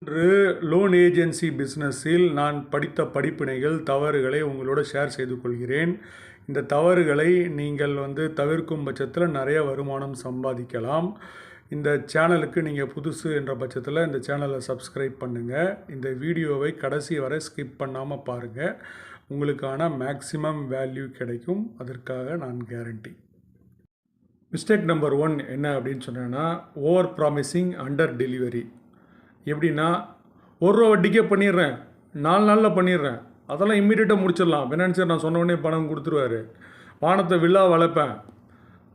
இன்று loan agency பிஸ்னஸில் நான் படித்த படிப்பினைகள் தவறுகளை உங்களோட ஷேர் செய்து கொள்கிறேன். இந்த தவறுகளை நீங்கள் தவிர்க்கும் பட்சத்தில் நிறைய வருமானம் சம்பாதிக்கலாம். இந்த சேனலுக்கு நீங்கள் புதுசு என்ற பட்சத்தில் இந்த சேனலை சப்ஸ்கிரைப் பண்ணுங்கள். இந்த வீடியோவை கடைசி வரை ஸ்கிப் பண்ணாமல் பாருங்கள். உங்களுக்கான மேக்ஸிமம் வேல்யூ கிடைக்கும். அதற்காக நான் கேரண்டி. மிஸ்டேக் நம்பர் 1 என்ன அப்படின்னு சொன்னேன்னா, ஓவர் ப்ராமிசிங் அண்டர் டெலிவரி. எப்படின்னா, ₹1 வட்டிக்கே பண்ணிடுறேன், 4 நாளில் பண்ணிடுறேன், அதெல்லாம் இம்மீடியட்டாக முடிச்சிடலாம், ஃபினான்சியர் நான் சொன்ன உடனே பணம் கொடுத்துருவாரு, வானத்தை வில்லா வளர்ப்பேன்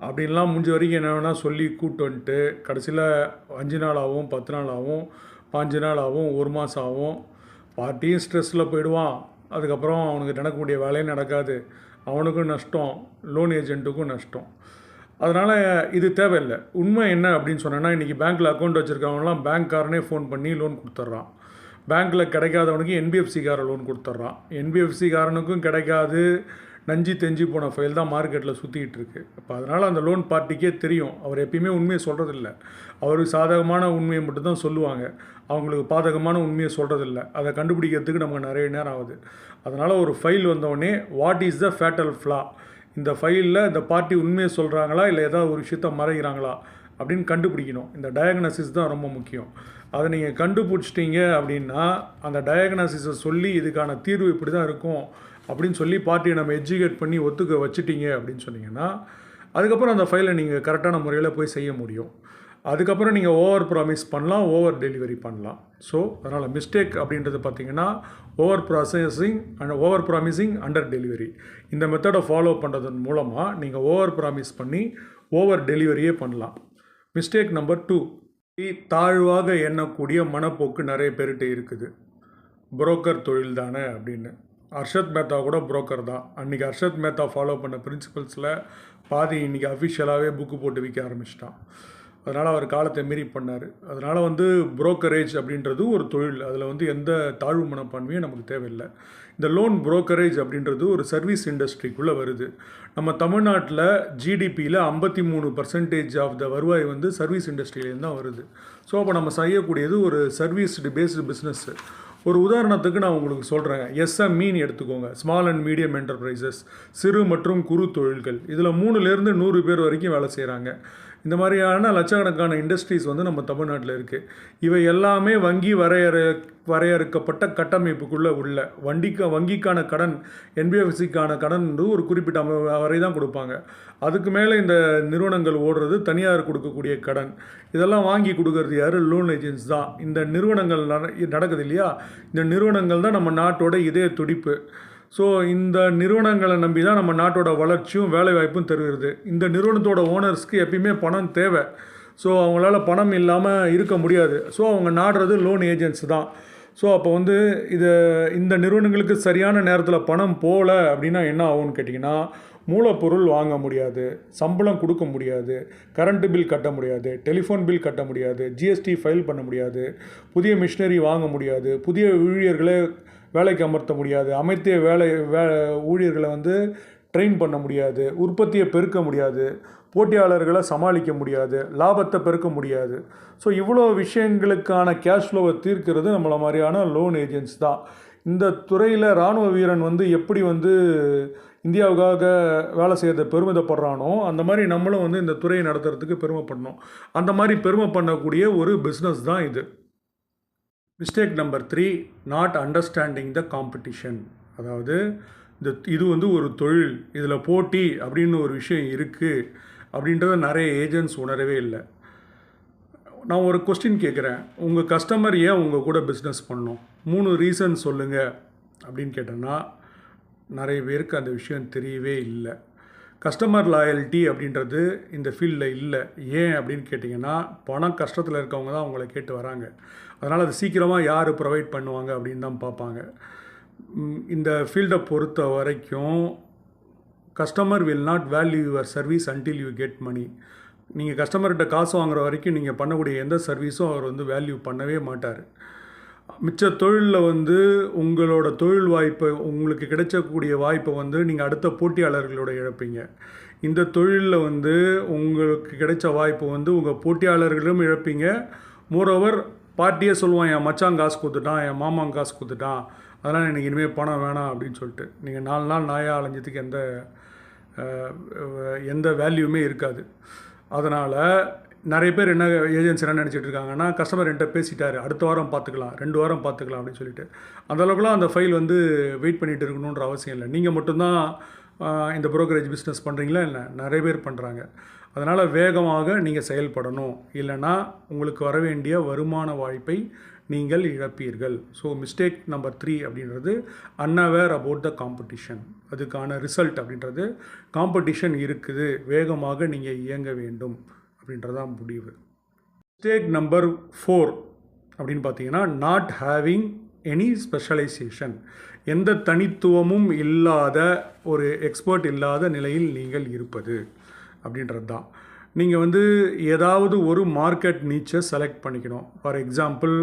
அப்படின்லாம் முடிஞ்ச வரைக்கும் என்ன வேணால் சொல்லி கூப்பிட்டு வந்துட்டு கடைசியில் 5 நாள் ஆகும், 10 நாள் ஆகும், 5 நாள் ஆகும், 1 மாதம் ஆகும். பார்ட்டியும் ஸ்ட்ரெஸ்ஸில் போயிடுவான். அதுக்கப்புறம் அவனுக்கு நடக்கக்கூடிய வேலையும் நடக்காது. அவனுக்கும் நஷ்டம், லோன் ஏஜென்ட்டுக்கும் நஷ்டம். அதனால் இது தேவையில்லை. உண்மை என்ன அப்படின்னு சொன்னேன்னா, இன்றைக்கி பேங்க்கில் அக்கௌண்ட் வச்சுருக்கவங்களாம் பேங்க்காரனே ஃபோன் பண்ணி லோன் கொடுத்துட்றான். பேங்க்கில் கிடைக்காதவனுக்கு என்பிஎஃப்சிக்காரன் லோன் கொடுத்துட்றான். என்பிஎஃப்சிக்காரனுக்கும் கிடைக்காது, நஞ்சி தெஞ்சி போன ஃபைல் தான் மார்க்கெட்டில் சுற்றிக்கிட்டு இருக்குது. அப்போ அதனால் அந்த லோன் பார்ட்டிக்கே தெரியும், அவர் எப்பயுமே உண்மையை சொல்கிறதில்ல. அவருக்கு சாதகமான உண்மையை மட்டும்தான் சொல்லுவாங்க, அவங்களுக்கு பாதகமான உண்மையை சொல்கிறதில்ல. அதை கண்டுபிடிக்கிறதுக்கு நமக்கு நிறைய நேரம் ஆகுது. அதனால் ஒரு ஃபைல் வந்தோடனே வாட் இஸ் த ஃபேட்டல் ஃப்ளா, இந்த ஃபைலில் இந்த பார்ட்டி உண்மையை சொல்கிறாங்களா இல்லை ஏதாவது ஒரு விஷயத்தை மறைகிறாங்களா அப்படின்னு கண்டுபிடிக்கணும். இந்த டயக்னோசிஸ் தான் ரொம்ப முக்கியம். அதை நீங்கள் கண்டுபிடிச்சிட்டிங்க அப்படின்னா அந்த டயக்னோசிஸை சொல்லி இதுக்கான தீர்வு இப்படி தான் இருக்கும் அப்படின்னு சொல்லி பார்ட்டியை நம்ம எஜுகேட் பண்ணி ஒத்துக்க வச்சுட்டிங்க அப்படின்னு சொன்னீங்கன்னா, அதுக்கப்புறம் அந்த ஃபைலை நீங்கள் கரெக்டான முறையில் போய் செய்ய முடியும். அதுக்கப்புறம் நீங்கள் ஓவர் ப்ராமிஸ் பண்ணலாம், ஓவர் டெலிவரி பண்ணலாம். ஸோ அதனால் மிஸ்டேக் அப்படின்றது பார்த்திங்கன்னா, ஓவர் ப்ராமிசிங் அண்டர் டெலிவரி. இந்த மெத்தடை ஃபாலோ பண்ணுறதன் மூலமாக நீங்கள் ஓவர் ப்ராமிஸ் பண்ணி ஓவர் டெலிவரியே பண்ணலாம். மிஸ்டேக் நம்பர் 2, தாழ்வாக எண்ணக்கூடிய மனப்போக்கு நிறைய பேர்கிட்ட இருக்குது. புரோக்கர் தொழில் தானே அப்படின்னு. ஹர்ஷத் மேத்தா கூட புரோக்கர் தான். அன்றைக்கி ஹர்ஷத் மேத்தா ஃபாலோ பண்ண பிரின்சிபல்ஸில் பாதி இன்றைக்கி அஃபிஷியலாகவே புக்கு போட்டு விற்க ஆரம்பிச்சிட்டான். அதனால் அவர் காலத்தை மீறி பண்ணார். அதனால் புரோக்கரேஜ் அப்படின்றது ஒரு தொழில். அதில் எந்த தாழ்வு மனப்பான்மையும் நமக்கு தேவையில்லை. இந்த லோன் புரோக்கரேஜ் அப்படின்றது ஒரு சர்வீஸ் இண்டஸ்ட்ரிக்குள்ளே வருது. நம்ம தமிழ்நாட்டில் ஜிடிபியில் 53% ஆஃப் த வருவாய் சர்வீஸ் இண்டஸ்ட்ரியிலேருந்து தான் வருது. ஸோ அப்போ நம்ம செய்யக்கூடியது ஒரு சர்வீஸ் பேஸ்டு பிஸ்னஸ்ஸு. ஒரு உதாரணத்துக்கு நான் உங்களுக்கு சொல்கிறேன். எஸ்எம்இன்னு எடுத்துக்கோங்க, ஸ்மால் அண்ட் மீடியம் என்டர்பிரைசஸ், சிறு மற்றும் குறு தொழில்கள். இதில் 3லேருந்து 100 பேர் வரைக்கும் வேலை செய்கிறாங்க. இந்த மாதிரியான லட்சக்கணக்கான இண்டஸ்ட்ரீஸ் நம்ம தமிழ்நாட்டில் இருக்குது. இவை எல்லாமே வங்கி வரையறுக்கப்பட்ட கட்டமைப்புக்குள்ளே உள்ள வங்கிக்கான கடன், என்பிஎஃப்சிக்கான கடன் ஒரு குறிப்பிட்ட வரை தான் கொடுப்பாங்க. அதுக்கு மேலே இந்த நிறுவனங்கள் ஓடுறது தனியார் கொடுக்கக்கூடிய கடன். இதெல்லாம் வாங்கி கொடுக்கறது யார்? லோன் ஏஜென்ட்ஸ் தான். இந்த நிறுவனங்கள் நடக்குது இல்லையா, இந்த நிறுவனங்கள் தான் நம்ம நாட்டோட இதய துடிப்பு. ஸோ இந்த நிறுவனங்களை நம்பி தான் நம்ம நாட்டோட வளர்ச்சியும் வேலைவாய்ப்பும் தருகிறது. இந்த நிறுவனத்தோட ஓனர்ஸ்க்கு எப்பயுமே பணம் தேவை. ஸோ அவங்களால பணம் இல்லாமல் இருக்க முடியாது. ஸோ அவங்க நாடுறது லோன் ஏஜென்ட்ஸ் தான். ஸோ அப்போ இந்த நிறுவனங்களுக்கு சரியான நேரத்தில் பணம் போகல அப்படின்னா என்ன ஆகும்னு கேட்டிங்கன்னா, மூலப்பொருள் வாங்க முடியாது, சம்பளம் கொடுக்க முடியாது, கரண்ட்டு பில் கட்ட முடியாது, டெலிஃபோன் பில் கட்ட முடியாது, ஜிஎஸ்டி ஃபைல் பண்ண முடியாது, புதிய மிஷினரி வாங்க முடியாது, புதிய ஊழியர்களை வேலைக்கு அமர்த்த முடியாது, ஊழியர்களை ட்ரெயின் பண்ண முடியாது, உற்பத்தியை பெருக்க முடியாது, போட்டியாளர்களை சமாளிக்க முடியாது, லாபத்தை பெருக்க முடியாது. ஸோ இவ்வளோ விஷயங்களுக்கான கேஷ் ஃப்ளோவை தீர்க்கிறது நம்மள மாதிரியான லோன் ஏஜென்ட்ஸ் தான். இந்த துறையில் இராணுவ வீரன் எப்படி இந்தியாவுக்காக வேலை செய்கிறத பெருமிதப்படுறானோ, அந்த மாதிரி நம்மளும் இந்த துறையை நடத்துறதுக்கு பெருமைப்படணும். அந்த மாதிரி பெருமை பண்ணக்கூடிய ஒரு பிஸ்னஸ் தான் இது. Mistake number 3, not understanding the competition. அதாவது இது ஒரு தொழில், இதில் போட்டி அப்படின்னு ஒரு விஷயம் இருக்குது அப்படின்றத நிறைய ஏஜென்ட்ஸ் உணரவே இல்லை. நான் ஒரு கொஸ்டின் கேட்குறேன், உங்கள் கஸ்டமர் ஏன் உங்கள் கூட பிஸ்னஸ் பண்ணணும்? 3 ரீசன் சொல்லுங்கள் அப்படின்னு கேட்டேன்னா, நிறைய பேருக்கு அந்த விஷயம் தெரியவே இல்லை. கஸ்டமர் லாயல்ட்டி அப்படின்றது இந்த ஃபீல்டில் இல்லை. ஏன் அப்படின்னு கேட்டிங்கன்னா, பணம் கஷ்டத்தில் இருக்கவங்க தான் அவங்கள கேட்டு வராங்க. அதனால் அது சீக்கிரமாக யார் ப்ரொவைட் பண்ணுவாங்க அப்படின்னு தான் பார்ப்பாங்க. இந்த ஃபீல்டை பொறுத்த வரைக்கும் customer will not value your service until you get money. நீங்கள் கஸ்டமர்கிட்ட காசு வாங்குற வரைக்கும் நீங்கள் பண்ணக்கூடிய எந்த சர்வீஸும் அவர் வேல்யூ பண்ணவே மாட்டார். மிச்ச தொழிலில் உங்களோட தொழில் வாய்ப்பை, உங்களுக்கு கிடைச்சக்கூடிய வாய்ப்பை நீங்கள் அடுத்த போட்டியாளர்களோட இழப்பீங்க. இந்த தொழிலில் உங்களுக்கு கிடைச்ச வாய்ப்பு உங்கள் போட்டியாளர்களும் இழப்பீங்க. மோரோவர் பார்ட்டியே சொல்லுவான், என் மச்சான் காசு கொடுத்துட்டான், என் மாமான் காசு கொடுத்துட்டான், அதனால் எனக்கு இனிமேல் பணம் வேணாம் அப்படின்னு சொல்லிட்டு. நீங்கள் 4 நாள் நாயாக அலைஞ்சதுக்கு எந்த வேல்யூமே இருக்காது. அதனால் நிறைய பேர் என்ன ஏஜென்சி என்ன நினச்சிட்டு இருக்காங்கன்னா, கஸ்டமர் என்கிட்ட பேசிட்டார், அடுத்த வாரம் பார்த்துக்கலாம், 2 வாரம் பார்த்துக்கலாம் அப்படின்னு சொல்லிட்டு. அந்தளவுக்குலாம் அந்த ஃபைல் வந்து வெயிட் பண்ணிகிட்டு இருக்கணுன்ற அவசியம் இல்லை. நீங்கள் மட்டும்தான் இந்த ப்ரோக்கரேஜ் பிஸ்னஸ் பண்ணுறீங்களா இல்லை? நிறைய பேர் பண்ணுறாங்க. அதனால் வேகமாக நீங்கள் செயல்படணும், இல்லைன்னா உங்களுக்கு வர வேண்டிய வருமான வாய்ப்பை நீங்கள் இழப்பீர்கள். ஸோ மிஸ்டேக் நம்பர் 3 அப்படின்றது அன்அவேர் அபவுட் த காம்படிஷன். அதுக்கான ரிசல்ட் அப்படின்றது காம்படிஷன் இருக்குது, வேகமாக நீங்கள் இயங்க வேண்டும் அப்படின்றதான் முடிவு. மிஸ்டேக் நம்பர் 4 அப்படின்னு பார்த்தீங்கன்னா, நாட் ஹேவிங் எனி ஸ்பெஷலைசேஷன். எந்த தனித்துவமும் இல்லாத, ஒரு எக்ஸ்பர்ட் இல்லாத நிலையில் நீங்கள் இருப்பது அப்படின்றது தான். நீங்கள் வந்து ஏதாவது ஒரு மார்க்கெட் நீச்சை செலக்ட் பண்ணிக்கணும். ஃபார் எக்ஸாம்பிள்,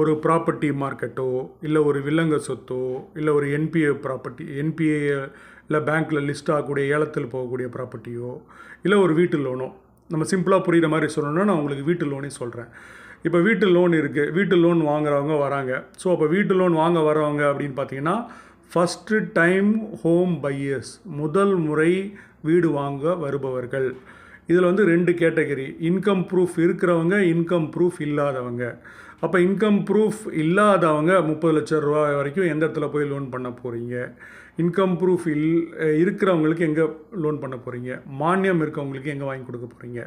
ஒரு ப்ராப்பர்ட்டி மார்க்கெட்டோ, இல்லை ஒரு வில்லங்க சொத்தோ, இல்லை ஒரு என்பிஏ ப்ராப்பர்ட்டி, என்பிஏ இல்லை பேங்க்கில் லிஸ்ட் ஆகக்கூடிய ஏலத்தில் போகக்கூடிய ப்ராப்பர்ட்டியோ, இல்லை ஒரு வீட்டு லோனோ. நம்ம சிம்பிளாக புரிகிற மாதிரி சொல்லணும்னா நான் உங்களுக்கு வீட்டு லோனே சொல்கிறேன். இப்போ வீட்டு லோன் இருக்குது, வீட்டு லோன் வாங்குறவங்க வராங்க. ஸோ அப்போ வீட்டு லோன் வாங்க வரவங்க அப்படின்னு பார்த்தீங்கன்னா, ஃபஸ்ட்டு டைம் ஹோம் பையர்ஸ், முதல் முறை வீடு வாங்க வருபவர்கள். இதில் வந்து 2 கேட்டகரி, இன்கம் ப்ரூஃப் இருக்கிறவங்க, இன்கம் ப்ரூஃப் இல்லாதவங்க. அப்போ இன்கம் ப்ரூஃப் இல்லாதவங்க 30 லட்ச ரூபா வரைக்கும் எந்த இடத்துல போய் லோன் பண்ண போகிறீங்க? இன்கம் ப்ரூஃப் இருக்கிறவங்களுக்கு எங்கே லோன் பண்ண போகிறீங்க? மானியம் இருக்கவங்களுக்கு எங்கே வாங்கி கொடுக்க போகிறீங்க?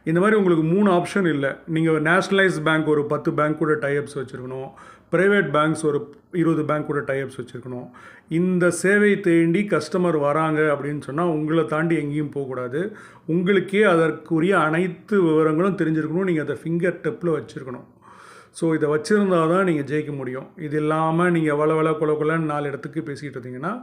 இந்த மாதிரி உங்களுக்கு 3 ஆப்ஷன் இல்லை. நீங்கள் நேஷ்னலைஸ் பேங்க் ஒரு 10 பேங்க் கூட டைப்ஸ் வச்சுருக்கணும், ப்ரைவேட் பேங்க்ஸ் ஒரு 20 பேங்க் கூட டைப்ஸ் வச்சுருக்கணும். இந்த சேவை தேடி கஸ்டமர் வராங்க அப்படின்னு சொன்னால் உங்களை தாண்டி எங்கேயும் போகக்கூடாது. உங்களுக்கே அதற்குரிய அனைத்து விவரங்களும் தெரிஞ்சிருக்கணும். நீங்கள் அதை ஃபிங்கர் டிப்பில் வச்சுருக்கணும். ஸோ இதை வச்சுருந்தால் தான் நீங்கள் ஜெயிக்க முடியும். இது இல்லாமல் நீங்கள் வள கொலன்னு 4 இடத்துக்கு பேசிகிட்டு இருந்தீங்கன்னா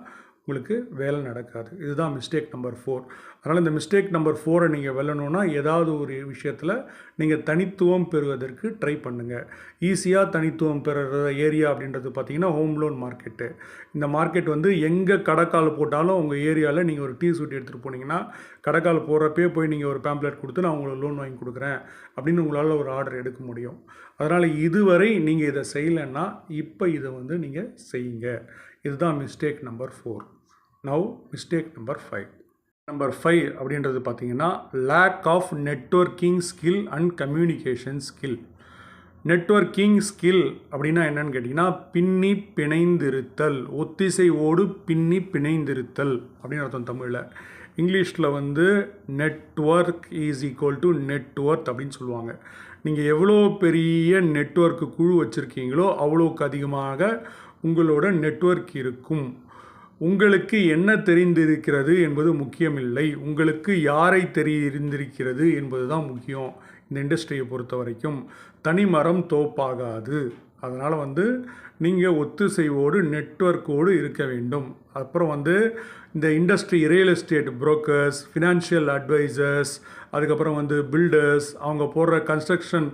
உங்களுக்கு வேலை நடக்காது. இதுதான் மிஸ்டேக் நம்பர் 4. அதனால் இந்த மிஸ்டேக் நம்பர் 4 நீங்கள் வெல்லணுன்னா ஏதாவது ஒரு விஷயத்தில் நீங்கள் தனித்துவம் பெறுவதற்கு ட்ரை பண்ணுங்கள். ஈஸியாக தனித்துவம் பெறுற ஏரியா அப்படின்றது பார்த்திங்கன்னா ஹோம் லோன் மார்க்கெட்டு. இந்த மார்க்கெட் வந்து எங்கே கடைக்கால் போட்டாலும் உங்கள் ஏரியாவில் நீங்கள் ஒரு டீ சூட் எடுத்துகிட்டு போனீங்கன்னா, கடைக்கால் போகிறப்பே போய் நீங்கள் ஒரு பேம்ப்ளெட் கொடுத்து நான் உங்களுக்கு லோன் வாங்கி கொடுக்குறேன் அப்படின்னு உங்களால் ஒரு ஆர்டர் எடுக்க முடியும். அதனால் இதுவரை நீங்கள் இதை செய்யலைன்னா இப்போ இதை வந்து நீங்கள் செய்யுங்க. இதுதான் mistake number 4. Now mistake number 5. Number 5 அப்படின்றது பார்த்தீங்கன்னா, lack of networking skill and communication skill. Networking skill அப்படின்னா என்னன்னு கேட்டிங்கன்னா, பின்னி பிணைந்திருத்தல், ஒத்திசைவோடு பின்னி பிணைந்திருத்தல் அப்படின்னு அர்த்தம் தமிழில். இங்கிலீஷில் வந்து network is equal to net worth அப்படின்னு சொல்லுவாங்க. நீங்கள் எவ்வளோ பெரிய நெட்வொர்க்கு குழு வச்சுருக்கீங்களோ அவ்வளோக்கு அதிகமாக உங்களோட நெட்வொர்க் இருக்கும். உங்களுக்கு என்ன தெரிந்திருக்கிறது என்பது முக்கியமில்லை, உங்களுக்கு யாரை தெரிந்திருக்கிறது என்பது தான் முக்கியம். இந்த இண்டஸ்ட்ரியை பொறுத்த வரைக்கும் தனிமரம் தோப்பாகாது. அதனால் வந்து நீங்கள் ஒத்திசைவோடு நெட்வொர்க்கோடு இருக்க வேண்டும். அப்புறம் வந்து இந்த industry real estate brokers, financial advisers, அதுக்கப்புறம் வந்து பில்டர்ஸ், அவங்க போடுற கன்ஸ்ட்ரக்ஷன்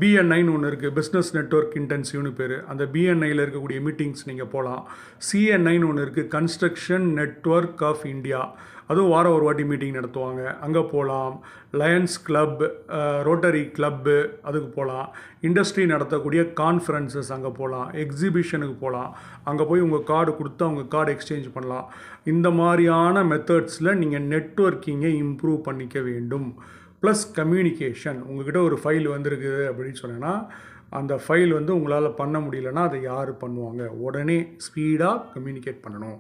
பிஎன்ஐன்னு ஒன்று இருக்குது, பிஸ்னஸ் நெட்வொர்க் இன்டென்சிவ்னு பேர். அந்த பிஎன்ஐயில் இருக்கக்கூடிய மீட்டிங்ஸ் நீங்கள் போகலாம். சிஎன்ஐன்னு ஒன்று இருக்குது, கன்ஸ்ட்ரக்ஷன் நெட்வொர்க் ஆஃப் இந்தியா. அதுவும் வாரம் ஒரு வாட்டி மீட்டிங் நடத்துவாங்க, அங்கே போகலாம். லயன்ஸ் கிளப், ரோட்டரி கிளப்பு, அதுக்கு போகலாம். இண்டஸ்ட்ரி நடத்தக்கூடிய கான்ஃபரன்சஸ் அங்கே போகலாம். எக்ஸிபிஷனுக்கு போகலாம், அங்கே போய் உங்கள் கார்டு கொடுத்து அவங்க கார்டு எக்ஸ்சேஞ்ச் பண்ணலாம். இந்த மாதிரியான மெத்தட்ஸில் நீங்கள் நெட்வொர்க்கிங்கை இம்ப்ரூவ் பண்ணிக்க வேண்டும். Plus communication. உங்கள்கிட்ட ஒரு ஃபைல் வந்திருக்குது அப்படின்னு சொன்னால், அந்த ஃபைல் வந்து உங்களால் பண்ண முடியலன்னா அதை யார் பண்ணுவாங்க? உடனே ஸ்பீடாக கம்யூனிகேட் பண்ணணும்.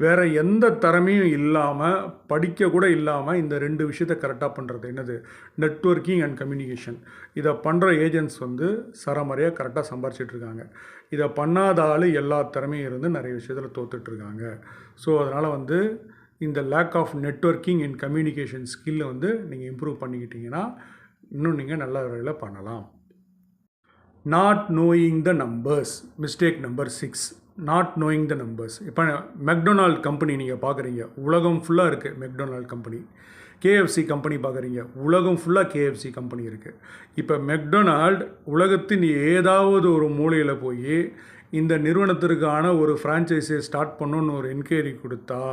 வேறு எந்த திறமையும் இல்லாமல், படிக்க கூட இல்லாமல் இந்த 2 விஷயத்தை கரெக்டாக பண்ணுறது என்னது? Networking and communication. இதை பண்ணுற ஏஜென்ட்ஸ் வந்து சரமறையாக கரெக்டாக சம்பாரிச்சிட்ருக்காங்க. இதை பண்ணாத ஆள் எல்லா திறமையும் இருந்து நிறைய விஷயத்தில் தோத்துட்ருக்காங்க. ஸோ அதனால் வந்து இந்த lack of networking and communication ஸ்கில்லை வந்து நீங்கள் இம்ப்ரூவ் பண்ணிக்கிட்டீங்கன்னா இன்னும் நீங்கள் நல்ல வகையில் பண்ணலாம். Not knowing the numbers. Mistake number 6, not knowing the numbers. இப்போ மெக்டொனால்ட் கம்பெனி நீங்கள் பார்க்குறீங்க, உலகம் ஃபுல்லாக இருக்குது மெக்டொனால்ட் கம்பெனி. கேஎஃப்சி கம்பெனி பார்க்குறீங்க, உலகம் ஃபுல்லாக கேஎஃப்சி கம்பெனி இருக்குது. இப்போ மெக்டொனால்ட் உலகத்தின் ஏதாவது ஒரு மூலையில் போய் இந்த நிறுவனத்திற்கான ஒரு ஃப்ரான்ச்சைஸை ஸ்டார்ட் பண்ணணுன்னு ஒரு என்கொயரி கொடுத்தா,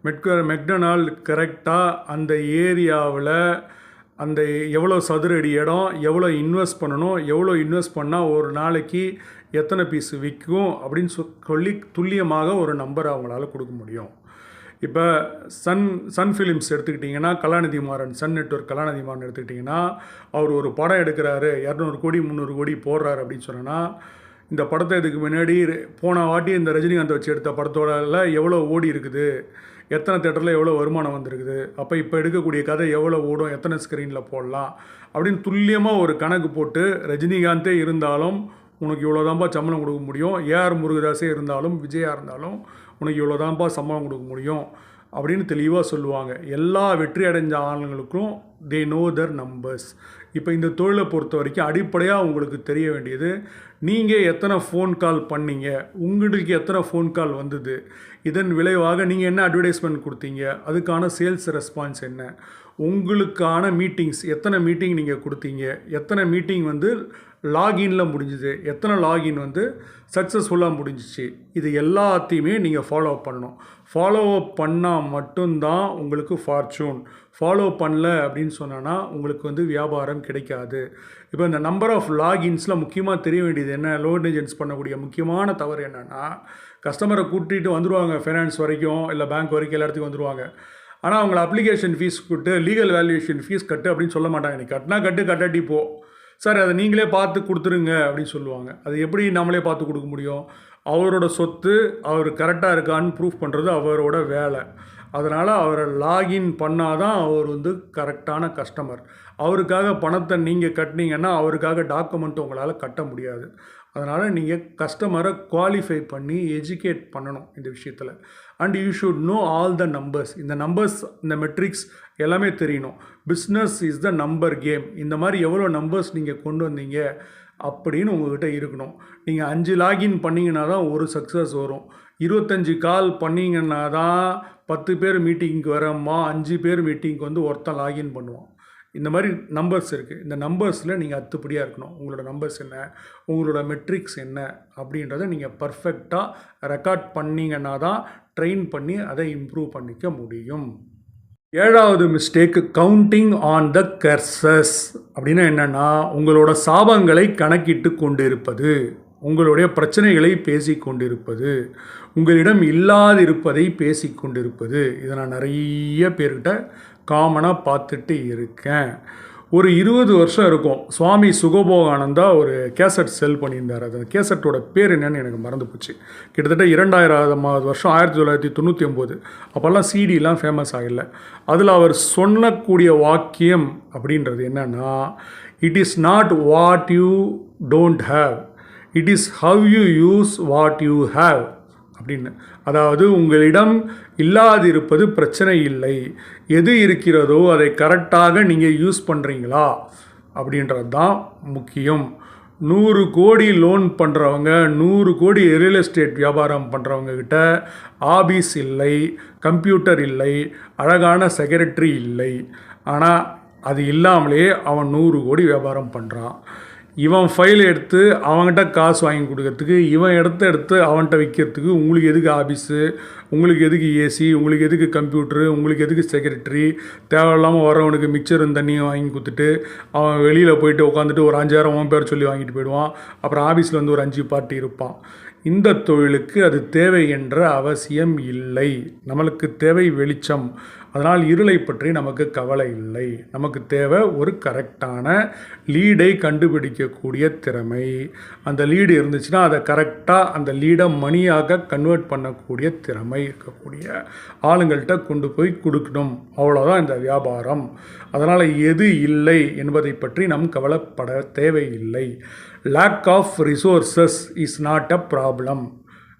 மெக்டொனால்ட் கரெக்டாக அந்த ஏரியாவில் அந்த எவ்வளோ சதுர அடி இடம், எவ்வளோ இன்வெஸ்ட் பண்ணணும், எவ்வளோ இன்வெஸ்ட் பண்ணால் ஒரு நாளைக்கு எத்தனை பீஸ் விற்கும் அப்படின்னு சொல்லி துல்லியமாக ஒரு நம்பரை அவங்களால கொடுக்க முடியும். இப்போ சன் ஃபிலிம்ஸ் எடுத்துக்கிட்டிங்கன்னா, கலாநிதி மாறன், சன் நெட்வொர்க் கலாநிதி மாறன் எடுத்துக்கிட்டிங்கன்னா, அவர் ஒரு படம் எடுக்கிறாரு, 200 கோடி 300 கோடி போடுறாரு அப்படின்னு சொன்னால், இந்த படத்தை இதுக்கு முன்னாடி போன வாட்டி இந்த ரஜினிகாந்த் வச்சு எடுத்த படத்தோட எவ்வளோ ஓடி இருக்குது, எத்தனை தேட்டரில் எவ்வளோ வருமானம் வந்திருக்குது, அப்போ இப்போ எடுக்கக்கூடிய கதை எவ்வளோ ஓடும், எத்தனை ஸ்க்ரீனில் போடலாம் அப்படின்னு துல்லியமாக ஒரு கணக்கு போட்டு, ரஜினிகாந்தே இருந்தாலும் உனக்கு இவ்வளோ தான்ப்பா சம்பளம் கொடுக்க முடியும், ஏஆர் முருகதாஸே இருந்தாலும் விஜயா இருந்தாலும் உனக்கு இவ்வளோ தான்ப்பா சம்பளம் கொடுக்க முடியும் அப்படின்னு தெளிவாக சொல்லுவாங்க. எல்லா வெற்றி அடைஞ்ச ஆளுங்களுக்கும் தே நோ தர் நம்பர்ஸ். இப்போ இந்த தொழிலை பொறுத்த வரைக்கும் அடிப்படையாக உங்களுக்கு தெரிய வேண்டியது, நீங்கள் எத்தனை ஃபோன் கால் பண்ணீங்க, உங்களுக்கு எத்தனை ஃபோன் கால் வந்தது, இதன் விளைவாக நீங்கள் என்ன அட்வர்டைஸ்மெண்ட் கொடுத்தீங்க, அதுக்கான சேல்ஸ் ரெஸ்பான்ஸ் என்ன, உங்களுக்கான மீட்டிங்ஸ் எத்தனை மீட்டிங் நீங்கள் கொடுத்தீங்க, எத்தனை மீட்டிங் வந்து லாகின்ல முடிஞ்சுது, எத்தனை லாகின் வந்து சக்ஸஸ்ஃபுல்லாக முடிஞ்சிச்சு, இது எல்லாத்தையுமே நீங்கள் ஃபாலோ அப் பண்ணணும். ஃபாலோ அப் பண்ணால் மட்டும்தான் உங்களுக்கு ஃபார்ச்சூன். ஃபாலோ பண்ணல அப்படின்னு சொன்னோன்னா உங்களுக்கு வந்து வியாபாரம் கிடைக்காது. இப்போ இந்த நம்பர் ஆஃப் லாகின்ஸில் முக்கியமாக தெரிய வேண்டியது என்ன, லோன் ஏஜென்ட்ஸ் பண்ணக்கூடிய முக்கியமான தவறு என்னென்னா, கஸ்டமரை கூட்டிகிட்டு வந்துடுவாங்க, ஃபைனான்ஸ் வரைக்கும் இல்லை பேங்க் வரைக்கும் எல்லா இடத்துக்கும் வந்துடுவாங்க. ஆனால் அவங்கள அப்ளிகேஷன் ஃபீஸ் கட்டு, லீகல் வேல்யூவேஷன் ஃபீஸ் கட்டு அப்படின்னு சொல்ல மாட்டாங்க. நீ கட்டினா கட்டு, கட்டாட்டி போ சார், அதை நீங்களே பார்த்து கொடுத்துருங்க அப்படின்னு சொல்லுவாங்க. அது எப்படி நம்மளே பார்த்து கொடுக்க முடியும்? அவரோட சொத்து அவர் கரெக்டாக இருக்கான்னு ப்ரூஃப் பண்ணுறது அவரோட வேலை. அதனால் அவரை லாகின் பண்ணால் தான் அவர் வந்து கரெக்டான கஸ்டமர். அவருக்காக பணத்தை நீங்கள் கட்டினீங்கன்னா அவருக்காக டாக்குமெண்ட் உங்களால் கட்ட முடியாது. அதனால் நீங்கள் கஸ்டமரை குவாலிஃபை பண்ணி எஜுகேட் பண்ணணும் இந்த விஷயத்தில். And you should know all the numbers. இந்த நம்பர்ஸ், இந்த மெட்ரிக்ஸ் எல்லாமே தெரியணும். Business is the number game. இந்த மாதிரி எவ்வளோ நம்பர்ஸ் நீங்கள் கொண்டு வந்தீங்க அப்படின்னு உங்கள்கிட்ட இருக்கணும். நீங்கள் 5 லாகின் பண்ணிங்கன்னா தான் ஒரு சக்ஸஸ் வரும். 25 கால் பண்ணிங்கன்னா தான் 10 பேர் மீட்டிங்க்கு வரம்மா, 5 பேர் மீட்டிங்க்கு வந்து ஒருத்தன் லாகின் பண்ணுவான். இந்த மாதிரி நம்பர்ஸ் இருக்குது. இந்த நம்பர்ஸில் நீங்கள் அத்துப்படியாக இருக்கணும். உங்களோட நம்பர்ஸ் என்ன, உங்களோட மெட்ரிக்ஸ் என்ன அப்படின்றத நீங்கள் பர்ஃபெக்டாக ரெக்கார்ட் பண்ணிங்கன்னா தான் ட்ரெயின் பண்ணி அதை இம்ப்ரூவ் பண்ணிக்க முடியும். 7வது mistake, counting on the curses. அப்படின்னா என்னென்னா, உங்களோட சாபங்களை கணக்கிட்டு கொண்டிருப்பது, உங்களுடைய பிரச்சனைகளை பேசி கொண்டிருப்பது, உங்களிடம் இல்லாதிருப்பதை பேசி கொண்டிருப்பது. இதை நான் நிறைய பேர்கிட்ட காமனாக பார்த்துட்டு இருக்கேன். ஒரு 20 வருஷம் இருக்கும், சுவாமி சுகபோகானந்தா ஒரு கேசட் செல் பண்ணியிருந்தார். அந்த கேசட்டோட பேர் என்னன்னு எனக்கு மறந்து போச்சு. கிட்டத்தட்ட 2000வது வருஷம் 1999. அப்போல்லாம் சிடிலாம் ஃபேமஸ் ஆகலை. அதில் அவர் சொல்லக்கூடிய வாக்கியம் அப்படின்றது என்னென்னா, it is not what you don't have, it is how you use what you have அப்படின்னு. அதாவது உங்களிடம் இல்லாதிருப்பது பிரச்சனை இல்லை, எது இருக்கிறதோ அதை கரெக்டாக நீங்கள் யூஸ் பண்ணுறீங்களா அப்படின்றது தான் முக்கியம். 100 கோடி லோன் பண்ணுறவங்க, 100 கோடி ரியல் எஸ்டேட் வியாபாரம் பண்ணுறவங்க கிட்ட ஆபீஸ் இல்லை, கம்ப்யூட்டர் இல்லை, அழகான செக்ரட்டரி இல்லை. ஆனால் அது இல்லாமலே அவன் 100 கோடி வியாபாரம் பண்ணுறான். இவன் ஃபைல் எடுத்து அவன்கிட்ட காசு வாங்கி கொடுக்கறதுக்கு, இவன் எடுத்து அவன்கிட்ட விற்கிறதுக்கு உங்களுக்கு எதுக்கு ஆஃபீஸு, உங்களுக்கு எதுக்கு ஏசி, உங்களுக்கு எதுக்கு கம்ப்யூட்டரு, உங்களுக்கு எதுக்கு செக்ரட்டரி, தேவையில்லாமல் வரவனுக்கு மிக்சரும் தண்ணியும் வாங்கி கொடுத்துட்டு அவன் வெளியில் போயிட்டு உட்காந்துட்டு ஒரு 5000 அவன் பேர் சொல்லி வாங்கிட்டு போயிடுவான். அப்புறம் ஆஃபீஸில் வந்து ஒரு 5 பார்ட்டி இருப்பான். இந்த தொழிலுக்கு அது தேவை என்ற அவசியம் இல்லை. நம்மளுக்கு தேவை வெளிச்சம். அதனால் இருளை பற்றி நமக்கு கவலை இல்லை. நமக்கு தேவை ஒரு கரெக்டான லீடை கண்டுபிடிக்கக்கூடிய திறமை. அந்த லீடு இருந்துச்சுன்னா அதை கரெக்டாக அந்த லீடை மணியாக கன்வெர்ட் பண்ணக்கூடிய திறமை இருக்கக்கூடிய ஆளுங்கள்கிட்ட கொண்டு போய் கொடுக்கணும். அவ்வளோதான் இந்த வியாபாரம். அதனால் எது இல்லை என்பதை பற்றி நம் கவலைப்பட தேவையில்லை. Lack of resources is not a problem,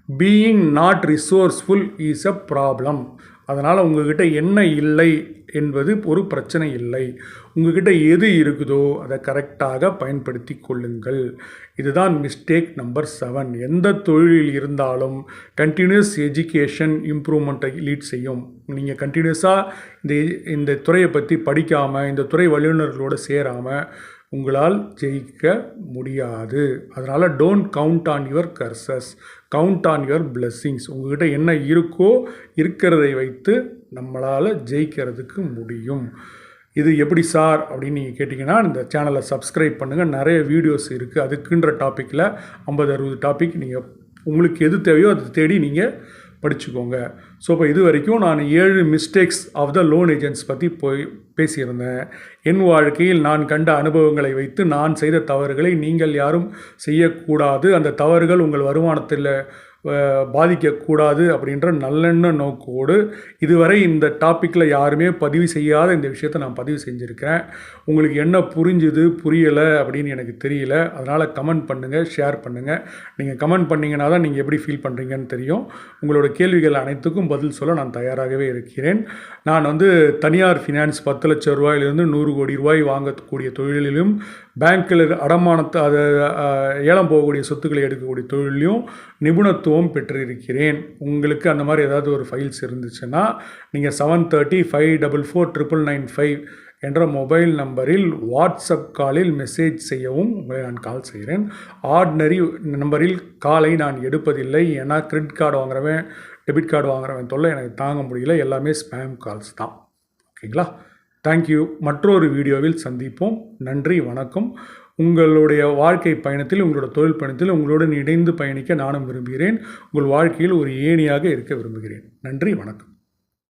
being not resourceful is a problem. அதனால் உங்கள்கிட்ட என்ன இல்லை என்பது ஒரு பிரச்சனை இல்லை. உங்கள்கிட்ட எது இருக்குதோ அதை கரெக்டாக பயன்படுத்தி கொள்ளுங்கள். இதுதான் மிஸ்டேக் நம்பர் 7. எந்த தொழிலில் இருந்தாலும் கண்டினியூஸ் எஜுகேஷன் இம்ப்ரூவ்மெண்ட்டை லீட் செய்யும். நீங்கள் கண்டினியூஸாக இந்த துறையை பற்றி படிக்காமல், இந்த துறை வல்லுநர்களோடு சேராமல் உங்களால் ஜெயிக்க முடியாது. அதனால் don't count on your curses, count on your blessings. உங்கள்கிட்ட என்ன இருக்கோ இருக்கிறதை வைத்து நம்மளால் ஜெயிக்கிறதுக்கு முடியும். இது எப்படி சார் அப்படின்னு நீங்கள் கேட்டிங்கன்னா இந்த சேனலை சப்ஸ்கிரைப் பண்ணுங்கள். நிறைய வீடியோஸ் இருக்குது. அதுக்குன்ற டாப்பிக்கில் 50-60 டாபிக் நீங்கள் உங்களுக்கு எது தேவையோ அதை தேடி நீங்கள் படிச்சுக்கோங்க. ஸோ இப்போ இது வரைக்கும் நான் 7 mistakes of the loan agents பற்றி பேசியிருந்தேன். என் வாழ்க்கையில் நான் கண்ட அனுபவங்களை வைத்து நான் செய்த தவறுகளை நீங்கள் யாரும் செய்யக்கூடாது, அந்த தவறுகள் உங்கள் வருமானத்தில் பாதிக்கக்கூடாது அப்படின்ற நல்லெண்ண நோக்கோடு இதுவரை இந்த டாப்பிக்கில் யாருமே பதிவு செய்யாத இந்த விஷயத்தை நான் பதிவு செஞ்சுருக்கேன். உங்களுக்கு என்ன புரிஞ்சுது புரியலை அப்படின்னு எனக்கு தெரியல. அதனால் கமெண்ட் பண்ணுங்கள், ஷேர் பண்ணுங்கள். நீங்கள் கமெண்ட் பண்ணிங்கன்னா தான் நீங்கள் எப்படி ஃபீல் பண்ணுறீங்கன்னு தெரியும். உங்களோட கேள்விகள் அனைத்துக்கும் பதில் சொல்ல நான் தயாராகவே இருக்கிறேன். நான் தனியார் ஃபினான்ஸ் 10 லட்சம் ரூபாயிலிருந்து 100 கோடி ரூபாய் வாங்கக்கூடிய தொழிலிலும், பேங்க்கில் அடமானத்தை அதை ஏலம் போகக்கூடிய சொத்துக்களை எடுக்கக்கூடிய தொழிலையும் நிபுணத்துவம் பெற்றிருக்கிறேன். உங்களுக்கு அந்த மாதிரி ஏதாவது ஒரு ஃபைல்ஸ் இருந்துச்சுன்னா நீங்கள் 730-544-995 என்ற மொபைல் நம்பரில் வாட்ஸ்அப் காலில் மெசேஜ் செய்யவும் உங்களை நான் கால் செய்கிறேன். ஆர்டினரி நம்பரில் காலை நான் எடுப்பதில்லை. ஏன்னா கிரெடிட் கார்டு வாங்குறவன் டெபிட் கார்டு வாங்குறவன் தொல்லை எனக்கு தாங்க முடியல. எல்லாமே ஸ்பேம் கால்ஸ் தான். ஓகேங்களா? தேங்க்யூ. மற்றொரு வீடியோவில் சந்திப்போம். நன்றி, வணக்கம். உங்களுடைய வாழ்க்கை பயணத்தில், உங்களோட தொழில் பயணத்தில் உங்களுடன் இணைந்து பயணிக்க நானும் விரும்புகிறேன். உங்கள் வாழ்க்கையில் ஒரு ஏணியாக இருக்க விரும்புகிறேன். நன்றி, வணக்கம்.